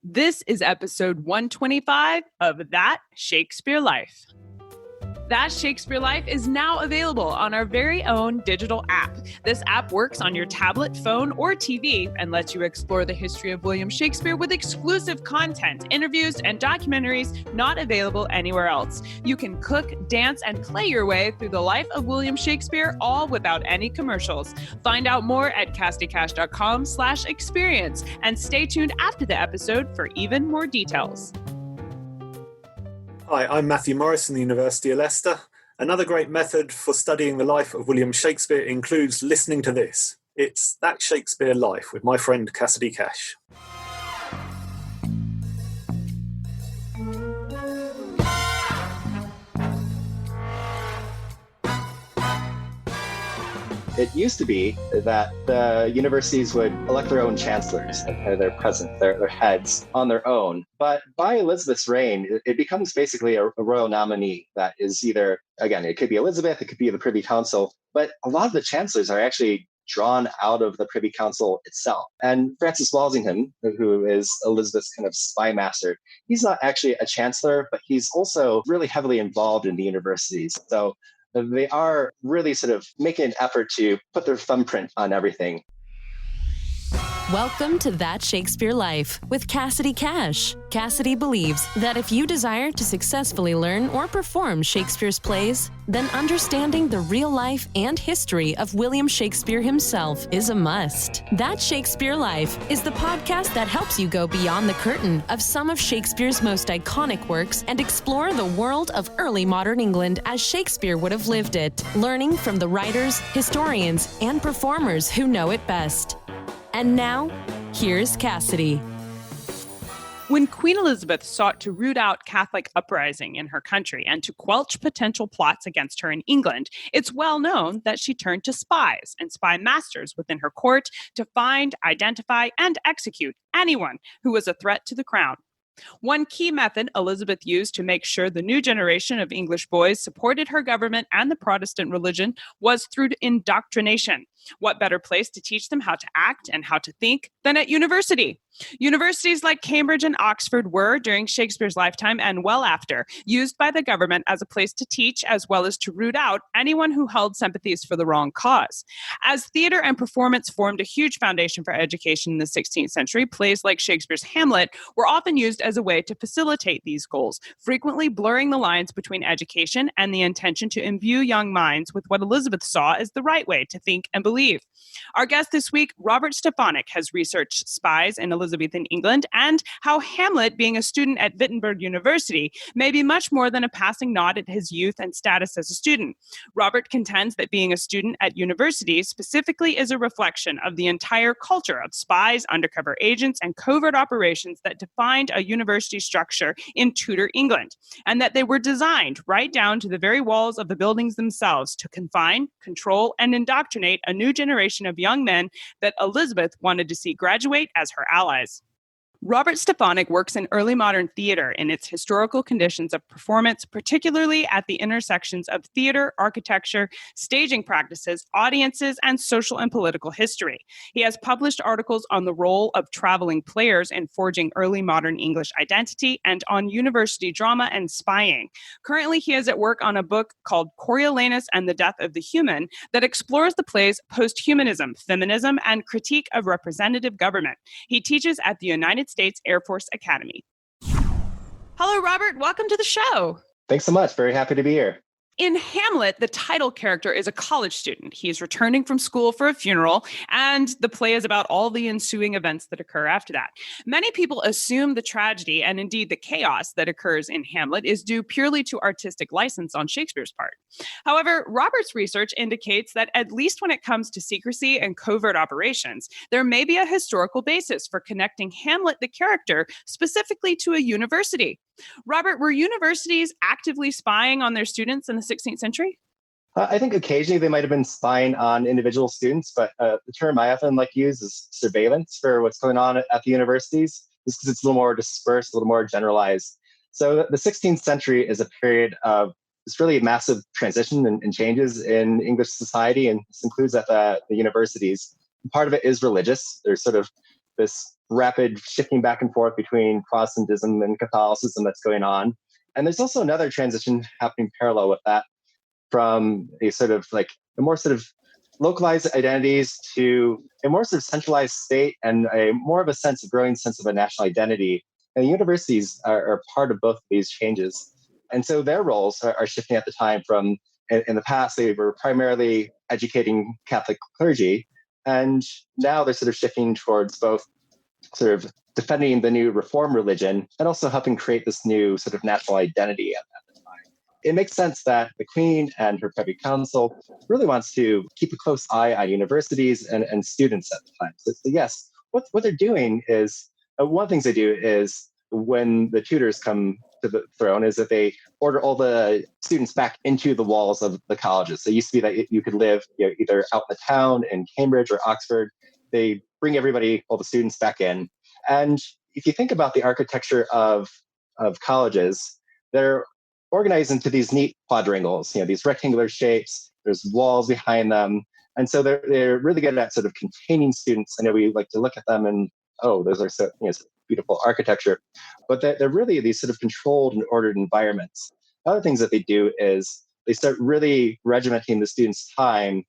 This is episode 125 of That Shakespeare Life. That Shakespeare Life is now available on our very own digital app. This app works on your tablet, phone, or TV and lets you explore the history of William Shakespeare with exclusive content, interviews, and documentaries not available anywhere else. You can cook, dance, and play your way through the life of William Shakespeare, all without any commercials. Find out more at cassidycash.com/experience and stay tuned after the episode for even more details. Hi, I'm Matthew Morris from the University of Leicester. Another great method for studying the life of William Shakespeare includes listening to this. It's That Shakespeare Life with my friend Cassidy Cash. It used to be that the universities would elect their own chancellors, their presidents, their heads on their own. But by Elizabeth's reign, it becomes basically a royal nominee that is either, again, it could be Elizabeth, it could be the Privy Council, but a lot of the chancellors are actually drawn out of the Privy Council itself. And Francis Walsingham, who is Elizabeth's kind of spymaster, he's not actually a chancellor, but he's also really heavily involved in the universities. So they are really sort of making an effort to put their thumbprint on everything. Welcome to That Shakespeare Life with Cassidy Cash. Cassidy believes that if you desire to successfully learn or perform Shakespeare's plays, then understanding the real life and history of William Shakespeare himself is a must. That Shakespeare Life is the podcast that helps you go beyond the curtain of some of Shakespeare's most iconic works and explore the world of early modern England as Shakespeare would have lived it, learning from the writers, historians, and performers who know it best. And now, here's Cassidy. When Queen Elizabeth sought to root out Catholic uprising in her country and to quelch potential plots against her in England, it's well known that she turned to spies and spymasters within her court to find, identify, and execute anyone who was a threat to the crown. One key method Elizabeth used to make sure the new generation of English boys supported her government and the Protestant religion was through indoctrination. What better place to teach them how to act and how to think than at university? Universities like Cambridge and Oxford were, during Shakespeare's lifetime and well after, used by the government as a place to teach as well as to root out anyone who held sympathies for the wrong cause. As theater and performance formed a huge foundation for education in the 16th century, plays like Shakespeare's Hamlet were often used as a way to facilitate these goals, frequently blurring the lines between education and the intention to imbue young minds with what Elizabeth saw as the right way to think and believe. Our guest this week, Robert Stefanek, has researched Spies in Elizabethan England and how Hamlet, being a student at Wittenberg University, may be much more than a passing nod at his youth and status as a student. Robert contends that being a student at university specifically is a reflection of the entire culture of spies, undercover agents, and covert operations that defined a university structure in Tudor England, and that they were designed right down to the very walls of the buildings themselves to confine, control, and indoctrinate a new generation of young men that Elizabeth wanted to see graduate as her allies. Robert Stefanek works in early modern theater in its historical conditions of performance, particularly at the intersections of theater, architecture, staging practices, audiences, and social and political history. He has published articles on the role of traveling players in forging early modern English identity and on university drama and spying. Currently, he is at work on a book called Coriolanus and the Death of the Human that explores the play's post-humanism, feminism, and critique of representative government. He teaches at the United States Air Force Academy. Hello, Robert. Welcome to the show. Thanks so much. Very happy to be here. In Hamlet, the title character is a college student. He's returning from school for a funeral, and the play is about all the ensuing events that occur after that. Many people assume the tragedy, and indeed the chaos that occurs in Hamlet, is due purely to artistic license on Shakespeare's part. However, Robert's research indicates that at least when it comes to secrecy and covert operations, there may be a historical basis for connecting Hamlet, the character, specifically to a university. Robert, were universities actively spying on their students in the 16th century? I think occasionally they might have been spying on individual students, but the term I often like to use is surveillance for what's going on at the universities, just because it's a little more dispersed, a little more generalized. So the 16th century is a period of this really massive transition and changes in English society, and this includes at the universities. Part of it is religious. There's sort of this rapid shifting back and forth between Protestantism and Catholicism that's going on. And there's also another transition happening parallel with that, from a sort of like a more sort of localized identities to a more sort of centralized state and a more of a growing sense of a national identity. And the universities are part of both of these changes. And so their roles are shifting at the time from, in the past, they were primarily educating Catholic clergy. And now they're sort of shifting towards both sort of defending the new reform religion and also helping create this new sort of national identity at the time. It makes sense that the Queen and her Privy Council really wants to keep a close eye on universities and students at the time. So yes, what they're doing is, one of the things they do is when the Tudors come to the throne is that they order all the students back into the walls of the colleges. So it used to be that you could live either out in the town in Cambridge or Oxford. They bring all the students back in. And if you think about the architecture of colleges, they're organized into these neat quadrangles, these rectangular shapes. There's walls behind them. And so they're really good at sort of containing students. I know we like to look at them and, oh, those are so beautiful architecture. But they're really these sort of controlled and ordered environments. Other things that they do is they start really regimenting the students' time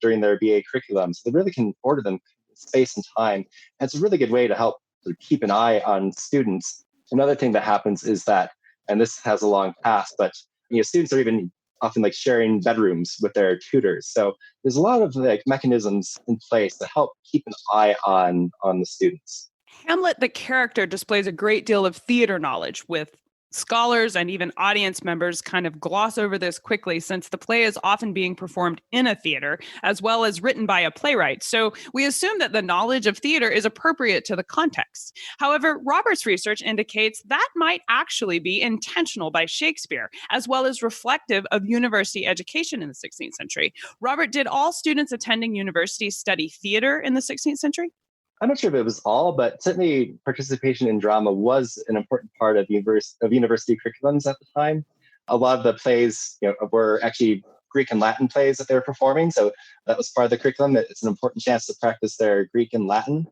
during their BA curriculum. So they really can order them space and time. And it's a really good way to help sort of keep an eye on students. Another thing that happens is that, and this has a long past, but students are even often like sharing bedrooms with their tutors. So there's a lot of like mechanisms in place to help keep an eye on the students. Hamlet, the character, displays a great deal of theater knowledge, with scholars and even audience members kind of gloss over this quickly, since the play is often being performed in a theater as well as written by a playwright. So we assume that the knowledge of theater is appropriate to the context. However, Robert's research indicates that might actually be intentional by Shakespeare, as well as reflective of university education in the 16th century. Robert, did all students attending universities study theater in the 16th century? I'm not sure if it was all, but certainly participation in drama was an important part of university curriculums at the time. A lot of the plays were actually Greek and Latin plays that they were performing, so that was part of the curriculum. It's an important chance to practice their Greek and Latin.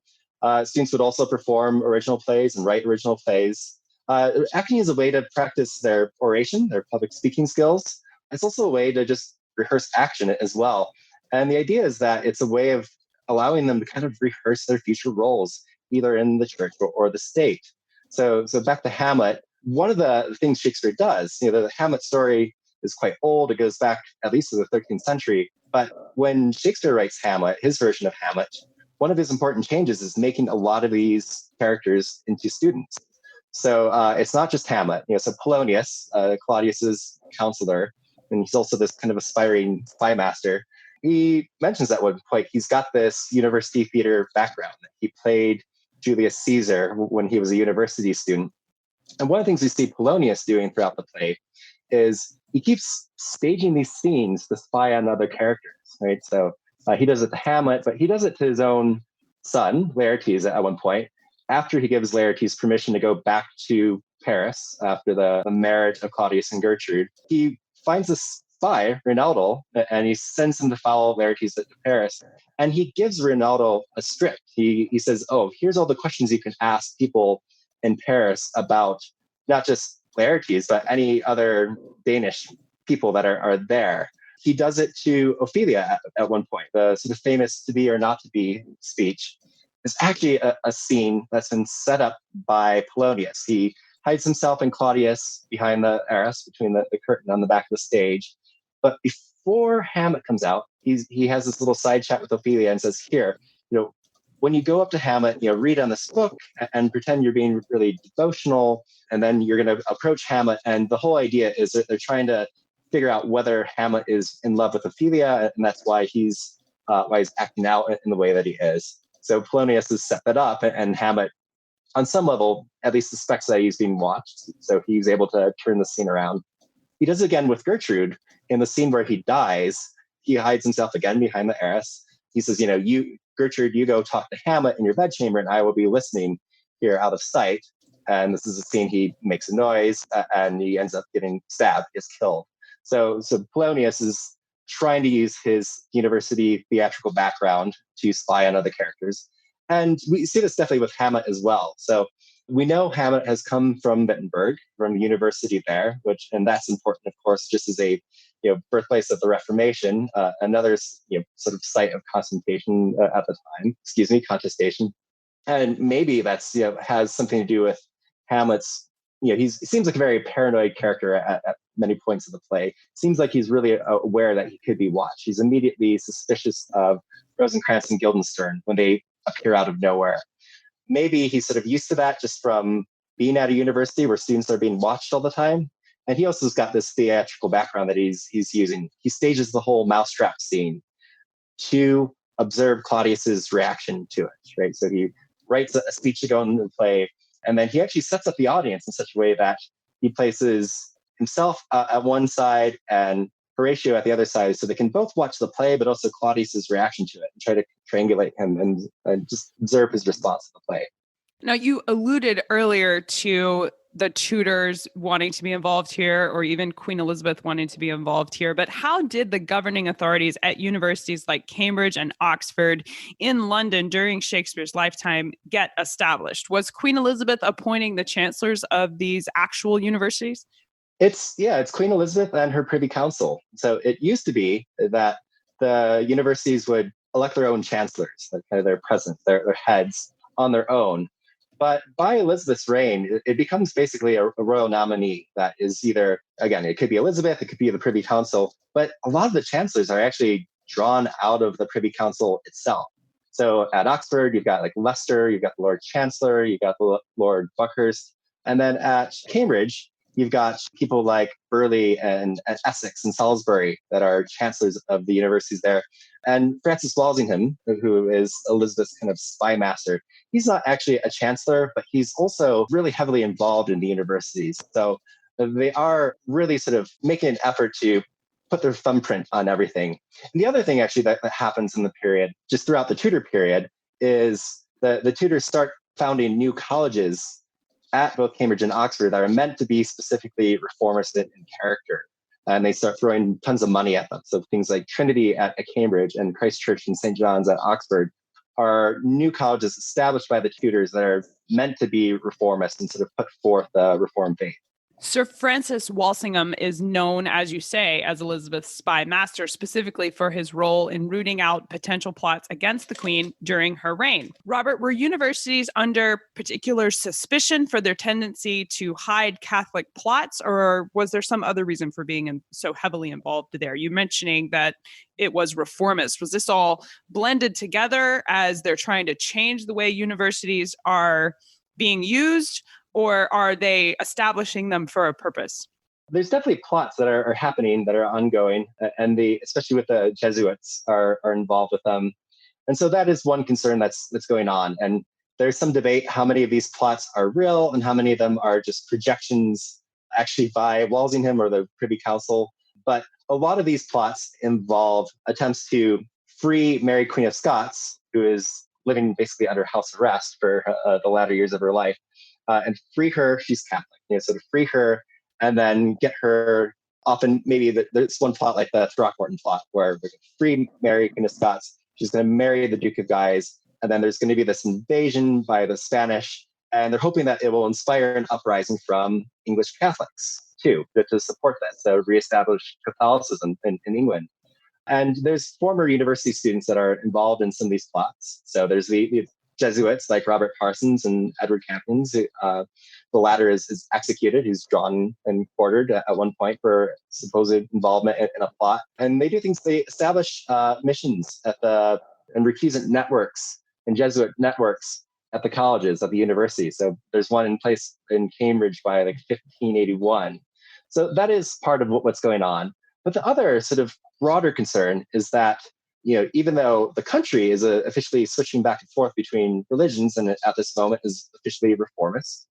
Students would also perform original plays and write original plays. Acting is a way to practice their oration, their public speaking skills. It's also a way to just rehearse action as well. And the idea is that it's a way of allowing them to kind of rehearse their future roles, either in the church or the state. So back to Hamlet, one of the things Shakespeare does, the Hamlet story is quite old. It goes back at least to the 13th century. But when Shakespeare writes Hamlet, his version of Hamlet, one of his important changes is making a lot of these characters into students. So it's not just Hamlet. So Polonius, Claudius's counselor, and he's also this kind of aspiring spymaster. He mentions at one point he's got this university theater background. He played Julius Caesar when he was a university student. And one of the things we see Polonius doing throughout the play is he keeps staging these scenes to spy on other characters, right? So he does it to Hamlet, but he does it to his own son, Laertes, at one point, after he gives Laertes permission to go back to Paris after the marriage of Claudius and Gertrude. He finds this spy, Rinaldo, and he sends him to follow Laertes to Paris. And he gives Rinaldo a script. He says, oh, here's all the questions you can ask people in Paris about not just Laertes, but any other Danish people that are there. He does it to Ophelia at one point. The sort of famous to be or not to be speech is actually a scene that's been set up by Polonius. He hides himself and Claudius behind the arras, between the curtain on the back of the stage. But before Hamlet comes out, he has this little side chat with Ophelia and says, here, when you go up to Hamlet, read on this book and pretend you're being really devotional, and then you're going to approach Hamlet. And the whole idea is that they're trying to figure out whether Hamlet is in love with Ophelia, and that's why he's acting out in the way that he is. So Polonius has set that up, and Hamlet, on some level, at least suspects that he's being watched. So he's able to turn the scene around. He does it again with Gertrude. In the scene where he dies, he hides himself again behind the arras. He says, Gertrude, you go talk to Hamlet in your bedchamber, and I will be listening here out of sight. And this is a scene he makes a noise, and he ends up getting stabbed, gets killed. So Polonius is trying to use his university theatrical background to spy on other characters. And we see this definitely with Hamlet as well. So we know Hamlet has come from Wittenberg, from the university there, and that's important, of course, just as a birthplace of the Reformation, another sort of site of contestation at the time. Contestation, and maybe that's has something to do with Hamlet's. He seems like a very paranoid character at many points of the play. It seems like he's really aware that he could be watched. He's immediately suspicious of Rosencrantz and Guildenstern when they appear out of nowhere. Maybe he's sort of used to that just from being at a university where students are being watched all the time. And he also has got this theatrical background that he's using. He stages the whole mousetrap scene to observe Claudius's reaction to it, right? So he writes a speech to go in the play, and then he actually sets up the audience in such a way that he places himself at one side and Horatio at the other side, so they can both watch the play, but also Claudius's reaction to it and try to triangulate him and just observe his response to the play. Now, you alluded earlier to the Tudors wanting to be involved here, or even Queen Elizabeth wanting to be involved here. But how did the governing authorities at universities like Cambridge and Oxford in London during Shakespeare's lifetime get established? Was Queen Elizabeth appointing the chancellors of these actual universities? It's Queen Elizabeth and her Privy Council. So it used to be that the universities would elect their own chancellors, their presidents, their heads on their own. But by Elizabeth's reign, it becomes basically a royal nominee that is either, again, it could be Elizabeth, it could be the Privy Council, but a lot of the chancellors are actually drawn out of the Privy Council itself. So at Oxford, you've got like Leicester, you've got the Lord Chancellor, you've got the Lord Buckhurst. And then at Cambridge, you've got people like Burleigh and Essex and Salisbury that are chancellors of the universities there. And Francis Walsingham, who is Elizabeth's kind of spy master, he's not actually a chancellor, but he's also really heavily involved in the universities. So they are really sort of making an effort to put their thumbprint on everything. And the other thing actually that happens in the period, just throughout the Tudor period, is the Tudors start founding new colleges at both Cambridge and Oxford that are meant to be specifically reformist in character. And they start throwing tons of money at them. So things like Trinity at Cambridge and Christ Church and St. John's at Oxford are new colleges established by the Tudors that are meant to be reformist and sort of put forth the reform faith. Sir Francis Walsingham is known, as you say, as Elizabeth's spy master, specifically for his role in rooting out potential plots against the Queen during her reign. Robert, were universities under particular suspicion for their tendency to hide Catholic plots, or was there some other reason for being so heavily involved there? You mentioning that it was reformist. Was this all blended together as they're trying to change the way universities are being used? Or are they establishing them for a purpose? There's definitely plots that are happening that are ongoing, and especially with the Jesuits are involved with them. And so that is one concern that's going on. And there's some debate how many of these plots are real and how many of them are just projections actually by Walsingham or the Privy Council. But a lot of these plots involve attempts to free Mary, Queen of Scots, who is living basically under house arrest for the latter years of her life, and free her. She's Catholic, sort of free her and then get her. Often, maybe there's one plot like the Throckmorton plot where we're going to free Mary, Queen of Scots. She's going to marry the Duke of Guise, and then there's going to be this invasion by the Spanish, and they're hoping that it will inspire an uprising from English Catholics too to support that, so reestablish Catholicism in England. And there's former university students that are involved in some of these plots. So there's the Jesuits like Robert Parsons and Edward Campins. The latter is executed. He's drawn and quartered at one point for supposed involvement in a plot. And they do things. They establish missions and recusant networks and Jesuit networks at the colleges, at the university. So there's one in place in Cambridge by like 1581. So that is part of what's going on. But the other sort of broader concern is that, even though the country is officially switching back and forth between religions and at this moment is officially reformist,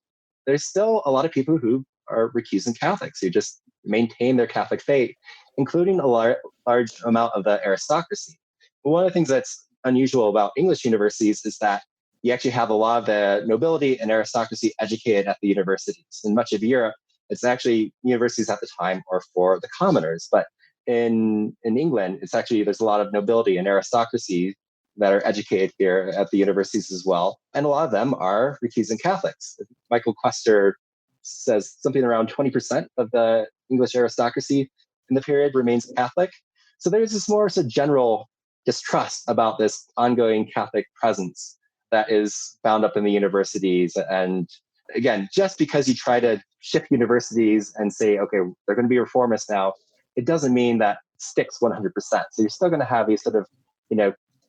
there's still a lot of people who are recusant Catholics who just maintain their Catholic faith, including a large amount of the aristocracy. But one of the things that's unusual about English universities is that you actually have a lot of the nobility and aristocracy educated at the universities. In much of Europe, it's actually universities at the time are for the commoners, but in England, it's actually, there's a lot of nobility and aristocracy that are educated here at the universities as well. And a lot of them are recusant Catholics. Michael Quester says something around 20% of the English aristocracy in the period remains Catholic. So there's this more sort of general distrust about this ongoing Catholic presence that is bound up in the universities. And again, just because you try to shift universities and say, okay, they're going to be reformist now, it doesn't mean that sticks 100%. So you're still going to have these sort of,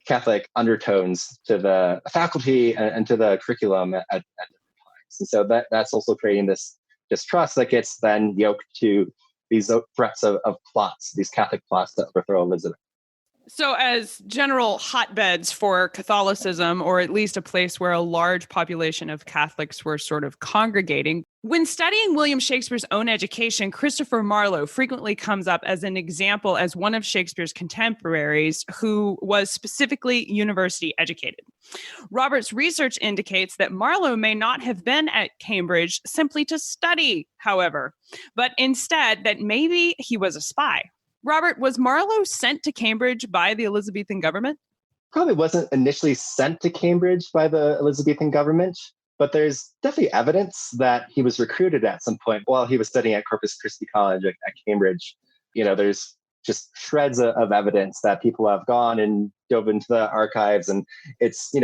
Catholic undertones to the faculty and to the curriculum at different times. And so that's also creating this distrust that gets then yoked to these threats of plots, these Catholic plots to overthrow Elizabeth. So as general hotbeds for Catholicism, or at least a place where a large population of Catholics were sort of congregating, when studying William Shakespeare's own education, Christopher Marlowe frequently comes up as an example as one of Shakespeare's contemporaries who was specifically university educated. Robert's research indicates that Marlowe may not have been at Cambridge simply to study, however, but instead that maybe he was a spy. Robert, was Marlowe sent to Cambridge by the Elizabethan government? Probably wasn't initially sent to Cambridge by the Elizabethan government, but there's definitely evidence that he was recruited at some point while he was studying at Corpus Christi College at Cambridge. There's just shreds of evidence that people have gone and dove into the archives, and it's,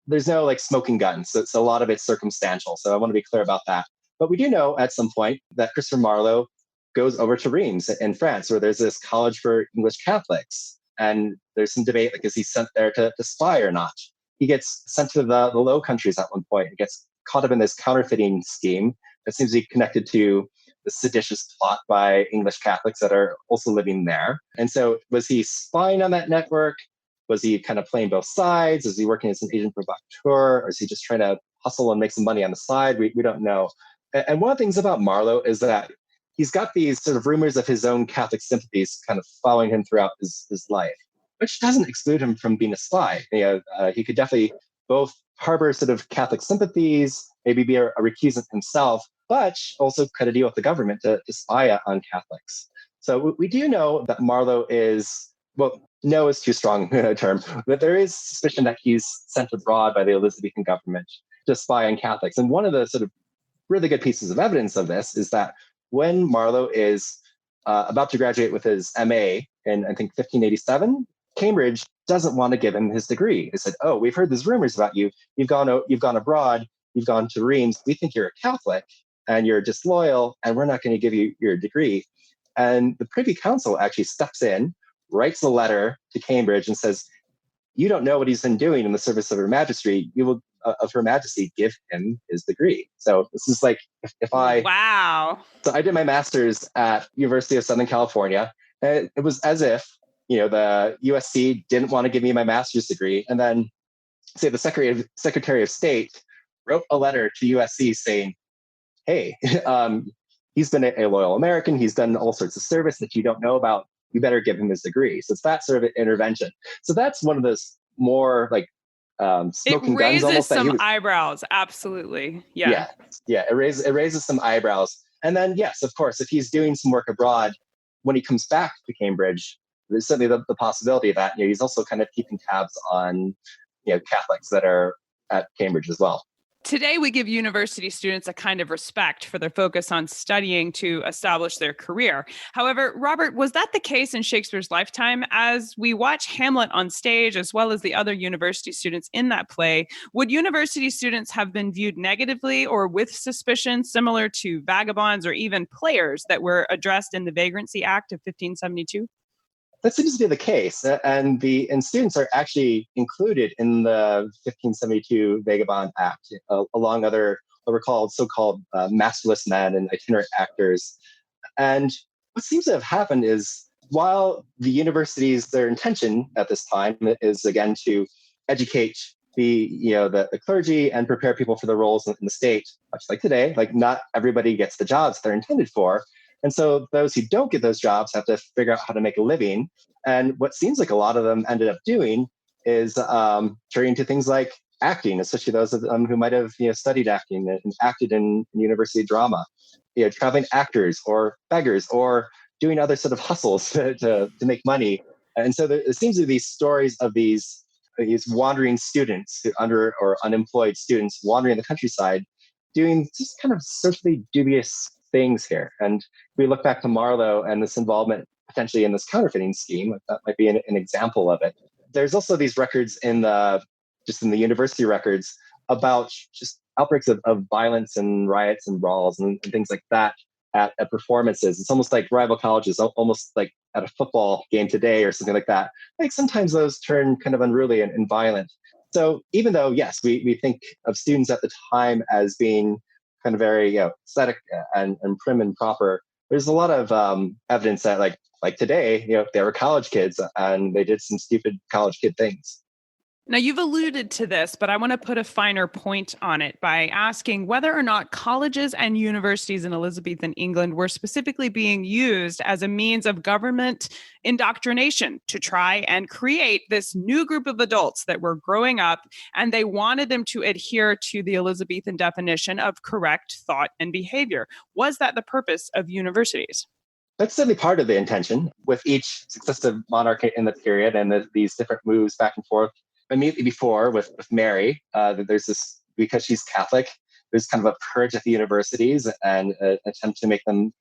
there's no like smoking guns. So a lot of it's circumstantial. So I want to be clear about that. But we do know at some point that Christopher Marlowe goes over to Reims in France, where there's this college for English Catholics. And there's some debate, like, is he sent there to spy or not? He gets sent to the Low Countries at one point. He gets caught up in this counterfeiting scheme that seems to be connected to the seditious plot by English Catholics that are also living there. And so was he spying on that network? Was he kind of playing both sides? Is he working as an agent provocateur? Or is he just trying to hustle and make some money on the side? We don't know. And one of the things about Marlowe is that he's got these sort of rumors of his own Catholic sympathies kind of following him throughout his life, which doesn't exclude him from being a spy. He could definitely both harbor sort of Catholic sympathies, maybe be a recusant himself, but also cut a deal with the government to spy on Catholics. So we do know that Marlowe is, well, no is too strong a term, but there is suspicion that he's sent abroad by the Elizabethan government to spy on Catholics. And one of the sort of really good pieces of evidence of this is that when Marlowe is about to graduate with his MA in, I think, 1587, Cambridge doesn't want to give him his degree. They said, "Oh, we've heard these rumors about you. You've gone abroad. You've gone to Reims. We think you're a Catholic and you're disloyal, and we're not going to give you your degree." And the Privy Council actually steps in, writes a letter to Cambridge and says, "You don't know what he's been doing in the service of Her Majesty. You will, of Her Majesty, give him his degree." So this is like, Wow. So I did my master's at University of Southern California. And it was as if, the USC didn't want to give me my master's degree. And then, say, the Secretary of State wrote a letter to USC saying, "Hey, he's been a loyal American. He's done all sorts of service that you don't know about. You better give him his degree." So it's that sort of intervention. So that's one of those more like smoking guns almost. It raises some eyebrows. Absolutely. Yeah. Yeah. It raises some eyebrows. And then, yes, of course, if he's doing some work abroad, when he comes back to Cambridge, there's certainly the possibility that he's also kind of keeping tabs on Catholics that are at Cambridge as well. Today, we give university students a kind of respect for their focus on studying to establish their career. However, Robert, was that the case in Shakespeare's lifetime? As we watch Hamlet on stage, as well as the other university students in that play, would university students have been viewed negatively or with suspicion, similar to vagabonds or even players that were addressed in the Vagrancy Act of 1572? That seems to be the case, and students are actually included in the 1572 Vagabond Act, along other what were called so-called masterless men and itinerant actors. And what seems to have happened is, while the universities, their intention at this time is again to educate the clergy and prepare people for the roles in the state, much like today, like not everybody gets the jobs they're intended for. And so those who don't get those jobs have to figure out how to make a living. And what seems like a lot of them ended up doing is turning to things like acting, especially those of them who might have studied acting and acted in university drama, traveling actors or beggars or doing other sort of hustles to make money. And so there seems to be these stories of these these wandering students, under or unemployed students wandering the countryside, doing just kind of socially dubious things here. And we look back to Marlowe and this involvement potentially in this counterfeiting scheme. That might be an example of it. There's also these records in the university records about just outbreaks of violence and riots and brawls and things like that at performances. It's almost like rival colleges, almost like at a football game today or something like that. Like sometimes those turn kind of unruly and violent. So even though, yes, we think of students at the time as being kind of very aesthetic and prim and proper, there's a lot of evidence that like today, they were college kids and they did some stupid college kid things. Now, you've alluded to this, but I want to put a finer point on it by asking whether or not colleges and universities in Elizabethan England were specifically being used as a means of government indoctrination to try and create this new group of adults that were growing up, and they wanted them to adhere to the Elizabethan definition of correct thought and behavior. Was that the purpose of universities? That's certainly part of the intention with each successive monarch in the period and these different moves back and forth. Immediately before with Mary, there's this, because she's Catholic, there's kind of a purge at the universities and an attempt to make them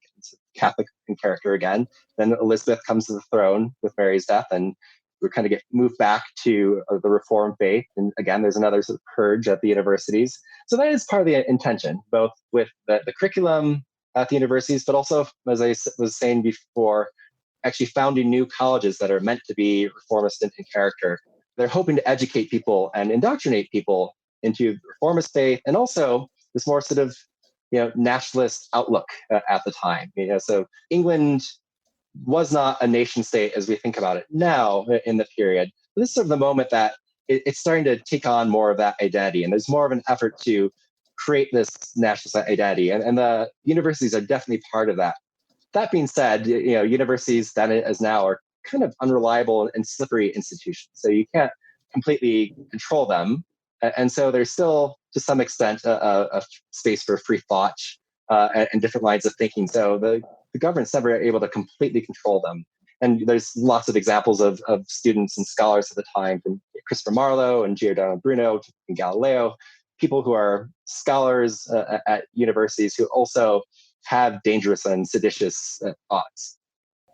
Catholic in character again. Then Elizabeth comes to the throne with Mary's death, and we kind of get moved back to the Reformed faith. And again, there's another sort of purge at the universities. So that is part of the intention, both with the curriculum at the universities, but also, as I was saying before, actually founding new colleges that are meant to be reformist in character. They're hoping to educate people and indoctrinate people into reformist faith, and also this more sort of nationalist outlook at the time. So England was not a nation state as we think about it now in the period. But this is sort of the moment that it's starting to take on more of that identity, and there's more of an effort to create this nationalist identity, and the universities are definitely part of that. That being said, universities then as now are kind of unreliable and slippery institutions. So you can't completely control them. And so there's still, to some extent, a space for free thought and different lines of thinking. So the government's never able to completely control them. And there's lots of examples of students and scholars at the time, from Christopher Marlowe and Giordano Bruno and Galileo, people who are scholars at universities who also have dangerous and seditious thoughts.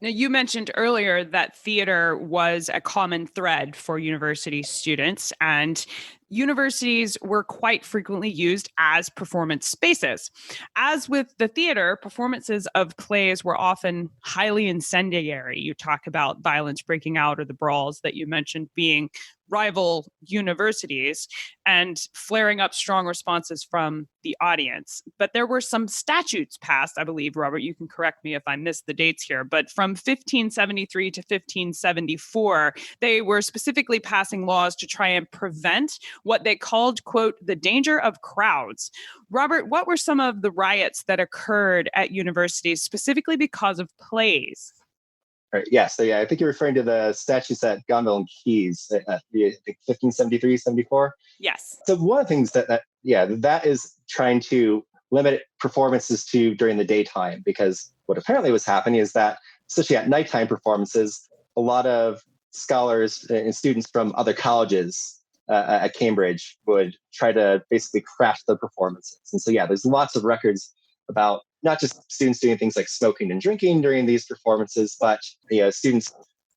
Now, you mentioned earlier that theater was a common thread for university students, and universities were quite frequently used as performance spaces. As with the theater, performances of plays were often highly incendiary. You talk about violence breaking out, or the brawls that you mentioned being rival universities, and flaring up strong responses from the audience. But there were some statutes passed, I believe, Robert, you can correct me if I missed the dates here, but from 1573 to 1574, they were specifically passing laws to try and prevent what they called, quote, the danger of crowds. Robert, what were some of the riots that occurred at universities specifically because of plays? Right, yeah, so I think you're referring to the statutes at Gonville and Keys, I think 1573, 74. Yes. So one of the things that is trying to limit performances to during the daytime, because what apparently was happening is that, especially at nighttime performances, a lot of scholars and students from other colleges at Cambridge would try to basically crash the performances. And so, there's lots of records about not just students doing things like smoking and drinking during these performances, but students,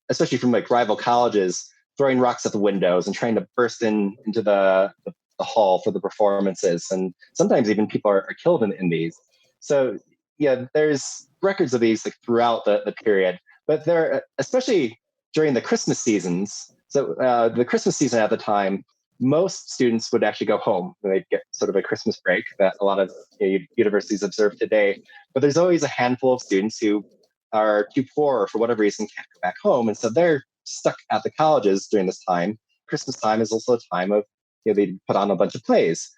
especially from like rival colleges, throwing rocks at the windows and trying to burst into the hall for the performances. And sometimes even people are killed in these. So there's records of these like throughout the period, but they're especially during the Christmas seasons. So the Christmas season at the time, most students would actually go home. They'd get sort of a Christmas break that a lot of universities observe today. But there's always a handful of students who are too poor or for whatever reason can't go back home. And so they're stuck at the colleges during this time. Christmas time is also a time of, they put on a bunch of plays.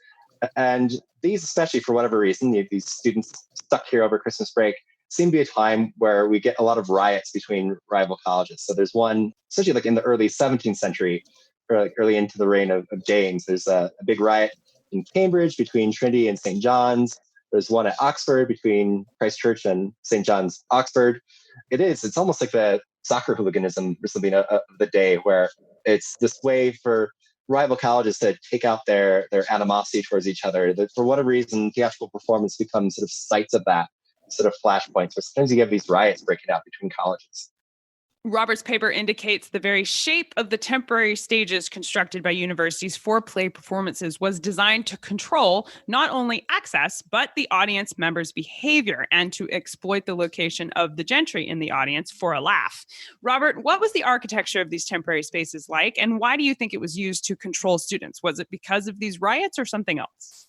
And these, especially for whatever reason, these students stuck here over Christmas break, seem to be a time where we get a lot of riots between rival colleges. So there's one, especially like in the early 17th century, or like early into the reign of James, there's a big riot in Cambridge between Trinity and St. John's. There's one at Oxford between Christ Church and St. John's, Oxford. It's almost like the soccer hooliganism or something of the day, where It's this way for rival colleges to take out their animosity towards each other. That for whatever reason, theatrical performance becomes sort of sites of that, sort of flashpoints, where sometimes you get these riots breaking out between colleges. Robert's paper indicates the very shape of the temporary stages constructed by universities for play performances was designed to control not only access, but the audience members' behavior and to exploit the location of the gentry in the audience for a laugh. Robert, what was the architecture of these temporary spaces like, and why do you think it was used to control students? Was it because of these riots or something else?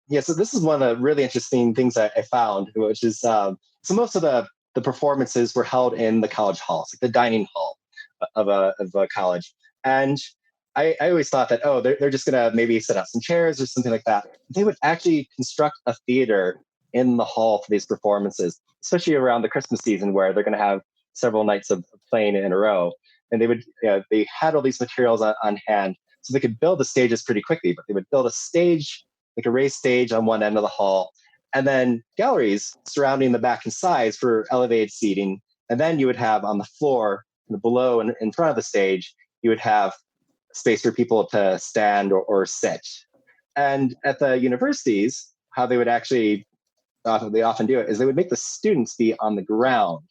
Yeah, so this is one of the really interesting things I found, which is so most of the performances were held in the college halls, like the dining hall of a college. And I always thought that, oh, they're just going to maybe set out some chairs or something like that. They would actually construct a theater in the hall for these performances, especially around the Christmas season where they're going to have several nights of playing in a row. And they had all these materials on hand, so they could build the stages pretty quickly, but they would build a stage, like a raised stage on one end of the hall, and then galleries surrounding the back and sides for elevated seating. And then you would have on the floor, below and in front of the stage, you would have space for people to stand or sit. And at the universities, how they would actually, they often do it, is they would make the students be on the ground,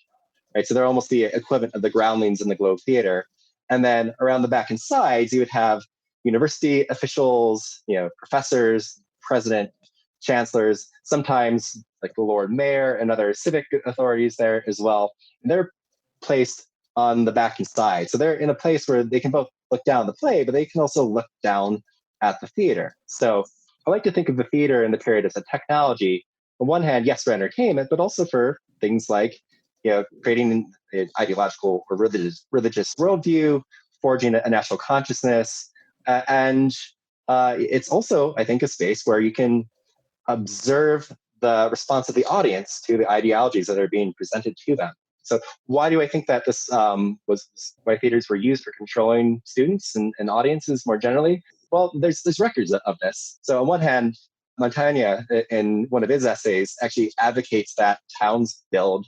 right? So they're almost the equivalent of the groundlings in the Globe Theater. And then around the back and sides, you would have university officials, professors, president, chancellors, sometimes like the Lord Mayor and other civic authorities there as well. And they're placed on the back and side. So they're in a place where they can both look down the play, but they can also look down at the theater. So I like to think of the theater in the period as a technology, on one hand, yes, for entertainment, but also for things like, creating an ideological or religious worldview, forging a national consciousness. And it's also, I think, a space where you can observe the response of the audience to the ideologies that are being presented to them. So why do I think that this why theaters were used for controlling students and audiences more generally? Well, there's records of this. So on one hand, Montaigne, in one of his essays, actually advocates that towns build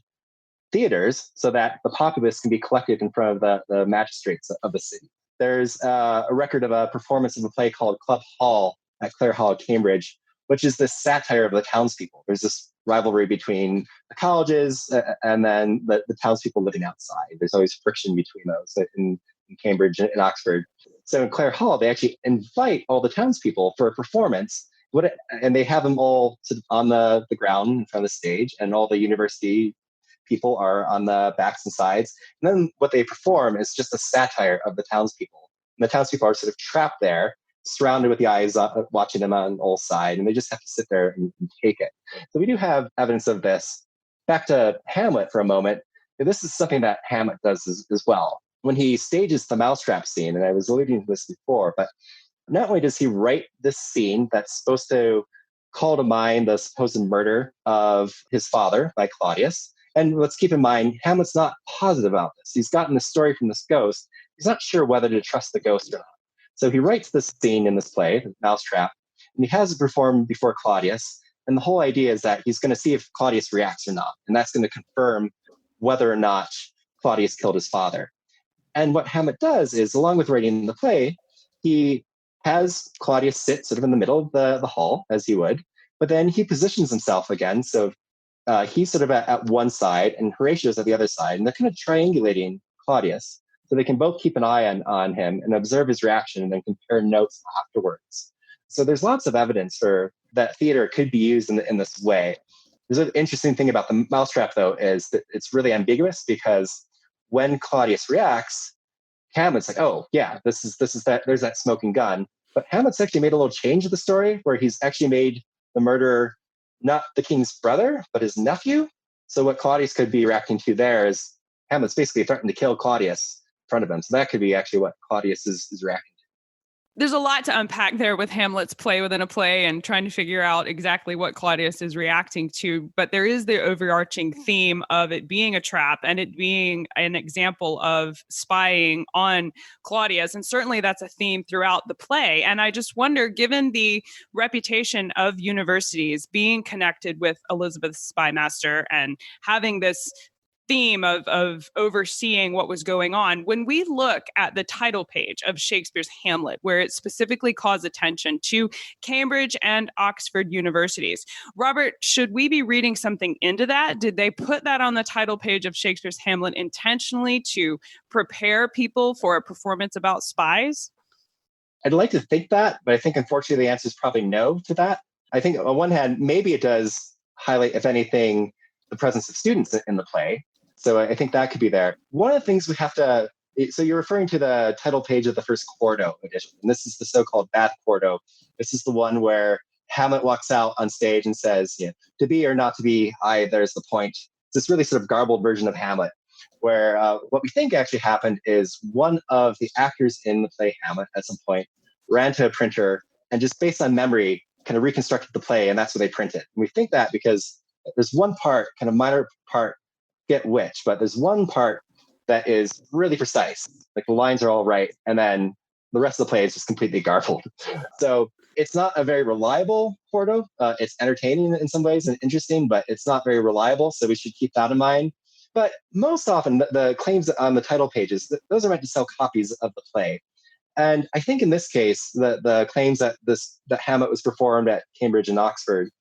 theaters so that the populace can be collected in front of the magistrates of the city. There's a record of a performance of a play called Club Hall at Clare Hall, Cambridge, which is this satire of the townspeople. There's this rivalry between the colleges and then the townspeople living outside. There's always friction between those in Cambridge and Oxford. So in Clare Hall, they actually invite all the townspeople for a performance, and they have them all on the ground in front of the stage, and all the university people are on the backs and sides. And then what they perform is just a satire of the townspeople. And the townspeople are sort of trapped there, surrounded with the eyes watching them on all sides, and they just have to sit there and take it. So we do have evidence of this. Back to Hamlet for a moment. This is something that Hamlet does as well. When he stages the mousetrap scene, and I was alluding to this before, but not only does he write this scene that's supposed to call to mind the supposed murder of his father by Claudius, and let's keep in mind, Hamlet's not positive about this. He's gotten this story from this ghost. He's not sure whether to trust the ghost or not. So he writes this scene in this play, the Mousetrap, and he has it performed before Claudius. And the whole idea is that he's going to see if Claudius reacts or not. And that's going to confirm whether or not Claudius killed his father. And what Hamlet does is, along with writing the play, he has Claudius sit sort of in the middle of the hall, as he would, but then he positions himself again. So he's sort of at one side and Horatio's at the other side, and they're kind of triangulating Claudius. So they can both keep an eye on him and observe his reaction and then compare notes afterwards. So there's lots of evidence for that theater could be used in this way. There's an interesting thing about the mousetrap, though, is that it's really ambiguous, because when Claudius reacts, Hamlet's like, oh, yeah, this is that, there's that smoking gun. But Hamlet's actually made a little change of the story where he's actually made the murderer not the king's brother, but his nephew. So what Claudius could be reacting to there is Hamlet's basically threatened to kill Claudius in front of him. So that could be actually what Claudius is reacting to. There's a lot to unpack there with Hamlet's play within a play and trying to figure out exactly what Claudius is reacting to. But there is the overarching theme of it being a trap and it being an example of spying on Claudius. And certainly that's a theme throughout the play. And I just wonder, given the reputation of universities being connected with Elizabeth's spymaster and having this theme of overseeing what was going on. When we look at the title page of Shakespeare's Hamlet, where it specifically calls attention to Cambridge and Oxford universities, Robert, should we be reading something into that? Did they put that on the title page of Shakespeare's Hamlet intentionally to prepare people for a performance about spies? I'd like to think that, but I think unfortunately the answer is probably no to that. I think on one hand, maybe it does highlight, if anything, the presence of students in the play. So I think that could be there. One of the things we have to, so you're referring to the title page of the first quarto edition, and this is the so-called bad quarto. This is the one where Hamlet walks out on stage and says, to be or not to be, there's the point. It's this really sort of garbled version of Hamlet, where what we think actually happened is one of the actors in the play Hamlet at some point ran to a printer and just based on memory kind of reconstructed the play, and that's what they printed. And we think that because there's one part, kind of minor part, get which, but there's one part that is really precise. Like the lines are all right, and then the rest of the play is just completely garbled. So it's not a very reliable quarto. It's entertaining in some ways and interesting, but it's not very reliable. So we should keep that in mind. But most often, the claims on the title pages, those are meant to sell copies of the play. And I think in this case, the claims that Hamlet was performed at Cambridge and Oxford,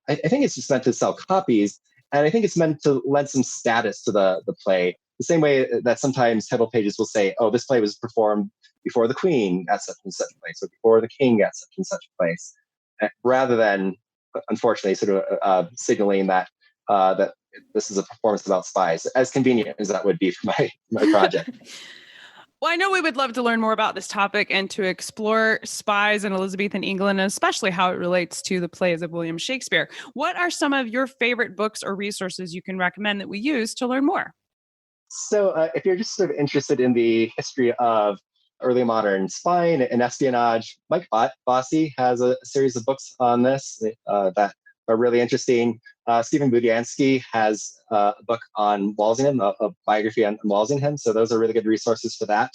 I think it's just meant to sell copies. And I think it's meant to lend some status to the play, the same way that sometimes title pages will say, oh, this play was performed before the Queen at such and such a place, or before the King at such and such a place, rather than, unfortunately, sort of signaling that that this is a performance about spies, as convenient as that would be for my project. Well, I know we would love to learn more about this topic and to explore spies in Elizabethan England, and especially how it relates to the plays of William Shakespeare. What are some of your favorite books or resources you can recommend that we use to learn more? So if you're just sort of interested in the history of early modern spying and espionage, Mike Bossy has a series of books on this that are really interesting. Stephen Budiansky has a book on Walsingham, a biography on Walsingham. So those are really good resources for that.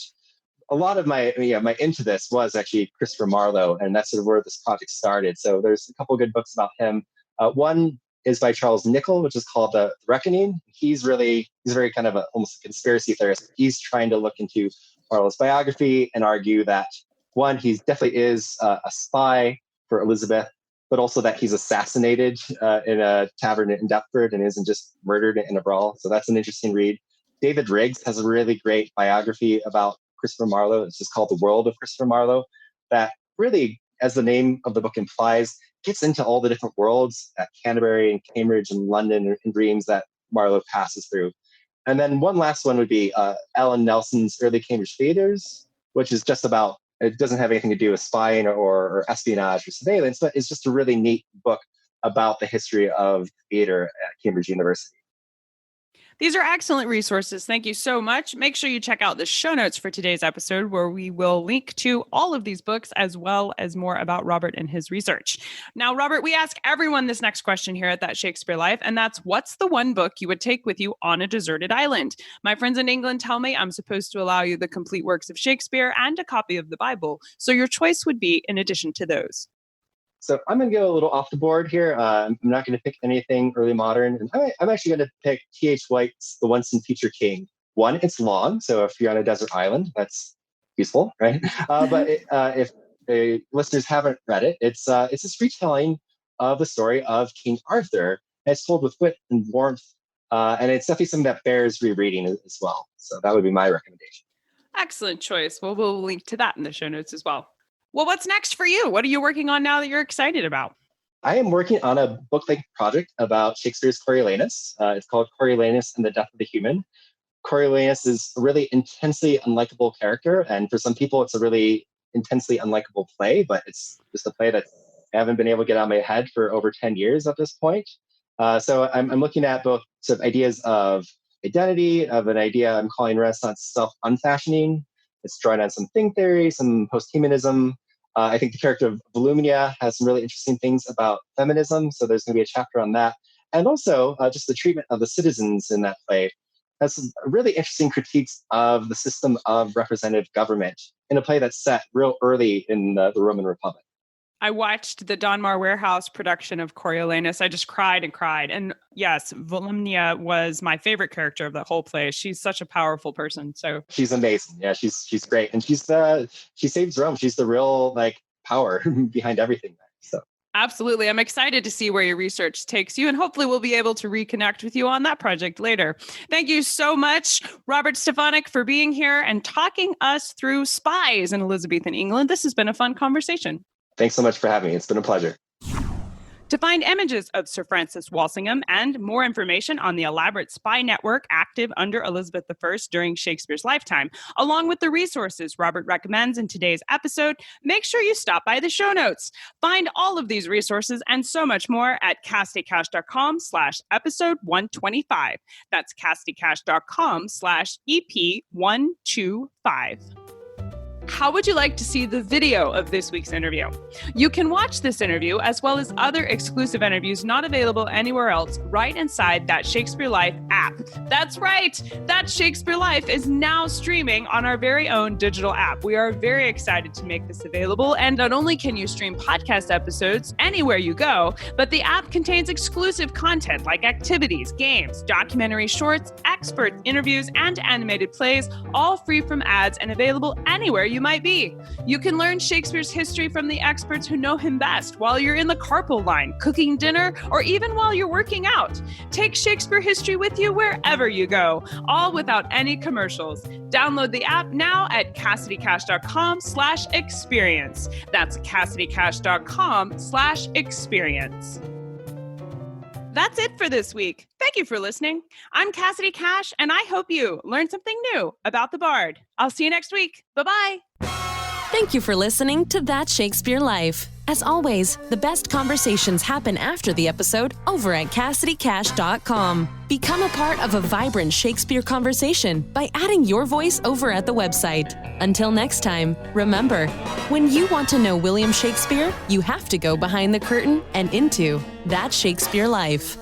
A lot of my into this was actually Christopher Marlowe, and that's sort of where this project started. So there's a couple of good books about him. One is by Charles Nicholl, which is called The Reckoning. He's very kind of almost a conspiracy theorist. He's trying to look into Marlowe's biography and argue that, one, he definitely is a spy for Elizabeth, but also that he's assassinated in a tavern in Deptford and isn't just murdered in a brawl. So that's an interesting read. David Riggs has a really great biography about Christopher Marlowe. It's just called The World of Christopher Marlowe, that really, as the name of the book implies, gets into all the different worlds at Canterbury and Cambridge and London and dreams that Marlowe passes through. And then one last one would be Alan Nelson's Early Cambridge Theatres, which is just about, it doesn't have anything to do with spying or espionage or surveillance, but it's just a really neat book about the history of theater at Cambridge University. These are excellent resources. Thank you so much. Make sure you check out the show notes for today's episode, where we will link to all of these books as well as more about Robert and his research. Now, Robert, we ask everyone this next question here at That Shakespeare Life, and that's, what's the one book you would take with you on a deserted island? My friends in England tell me I'm supposed to allow you the complete works of Shakespeare and a copy of the Bible, so your choice would be in addition to those. So I'm going to go a little off the board here. I'm not going to pick anything early modern. And I'm actually going to pick T.H. White's The Once and Future King. One, it's long, so if you're on a desert island, that's useful, right? But if listeners haven't read it, it's this retelling of the story of King Arthur. And it's told with wit and warmth, and it's definitely something that bears rereading as well. So that would be my recommendation. Excellent choice. Well, we'll link to that in the show notes as well. Well, what's next for you? What are you working on now that you're excited about? I am working on a book-length project about Shakespeare's Coriolanus. It's called Coriolanus and the Death of the Human. Coriolanus is a really intensely unlikable character, and for some people, it's a really intensely unlikable play, but it's just a play that I haven't been able to get out of my head for over 10 years at this point. So I'm looking at both sort of ideas of identity, of an idea I'm calling Renaissance self-unfashioning. It's drawing on some thing theory, some post-humanism. I think the character of Volumnia has some really interesting things about feminism, so there's going to be a chapter on that. And also, just the treatment of the citizens in that play has some really interesting critiques of the system of representative government in a play that's set real early in the Roman Republic. I watched the Donmar Warehouse production of Coriolanus. I just cried and cried. And yes, Volumnia was my favorite character of the whole play. She's such a powerful person. So she's amazing. Yeah, she's great. And she saves Rome. She's the real power behind everything there. So absolutely. I'm excited to see where your research takes you, and hopefully we'll be able to reconnect with you on that project later. Thank you so much, Robert Stefanek, for being here and talking us through Spies in Elizabethan England. This has been a fun conversation. Thanks so much for having me. It's been a pleasure. To find images of Sir Francis Walsingham and more information on the elaborate spy network active under Elizabeth I during Shakespeare's lifetime, along with the resources Robert recommends in today's episode, make sure you stop by the show notes. Find all of these resources and so much more at cassidycash.com/episode 125. That's cassidycash.com/EP125. How would you like to see the video of this week's interview? You can watch this interview as well as other exclusive interviews not available anywhere else right inside That Shakespeare Life app. That's right! That Shakespeare Life is now streaming on our very own digital app. We are very excited to make this available, and not only can you stream podcast episodes anywhere you go, but the app contains exclusive content like activities, games, documentary shorts, expert interviews, and animated plays, all free from ads and available anywhere you might be. You can learn Shakespeare's history from the experts who know him best while you're in the carpool line, cooking dinner, or even while you're working out. Take Shakespeare history with you wherever you go, all without any commercials. Download the app now at cassidycash.com/experience. That's cassidycash.com/experience. That's it for this week. Thank you for listening. I'm Cassidy Cash, and I hope you learned something new about the Bard. I'll see you next week. Bye-bye. Thank you for listening to That Shakespeare Life. As always, the best conversations happen after the episode over at CassidyCash.com. Become a part of a vibrant Shakespeare conversation by adding your voice over at the website. Until next time, remember, when you want to know William Shakespeare, you have to go behind the curtain and into That Shakespeare Life.